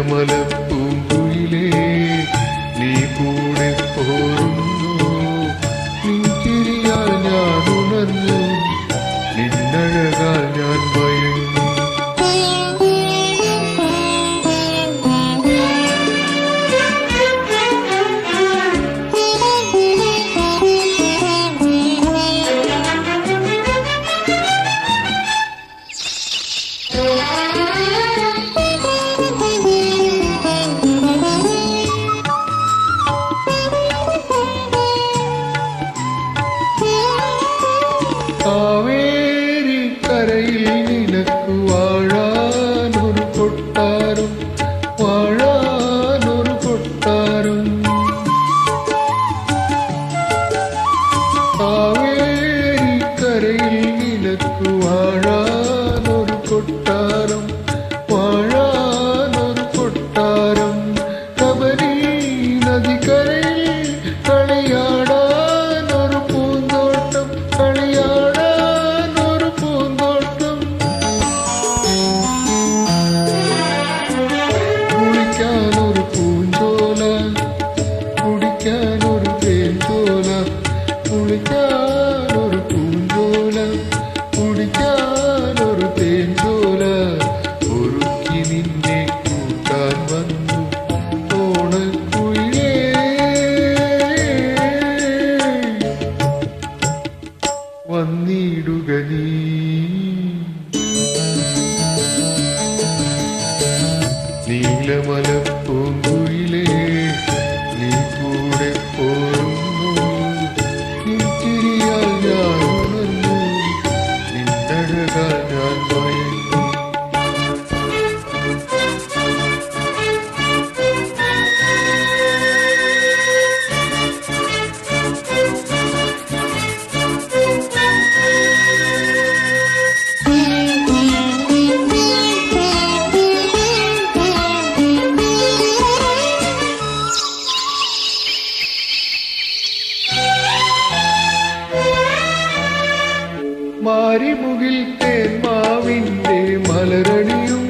നീലമലപ്പൂങ്കുയിലേ നീ കൂടെ പോരുന്നു നിൻചിരിയാൽ ഞാൻ ഉണർന്നു നിന്നഴകാൽ ഞാൻ ഭയന്നു കാവേരി കരയിൽ നിനക്കു വാഴാനൊരു കൊട്ടാരം വാഴാനൊരു കൊട്ടാരം കാവേരി കരയിൽ നിനക്കു വാഴാനൊരു കൊട്ടാരം വാഴാനൊരു കൊട്ടാരം കബരി നദിക്കരയിൽ കളിയാടാനൊരു പൂന്തോട്ടം കളിയാടാനൊരു പൂന്തോട്ടം കുളിക്കാനൊരു പൂഞ്ചോല കുടിക്കാനൊരു തേൻചോല കുളിക്കാനൊരു പൂഞ്ചോല കുടിക്കാനൊരു തേൻചോല ഒരുക്കി നിന്നെ കൂട്ടാൻ വന്നു ഓണക്കുയിലേ വന്നിടുക നീ നീലമലപ്പൂങ്കുയിലേ നീ കൂടെ പോരുന്നു നിൻചിരിയാൽ ഞാൻ ഉണർന്നു നിന്നഴകാൽ ഞാൻ ഭയന്നു മാരിമുകിൽ തേന്മാവിൻ്റെ മലരണിയും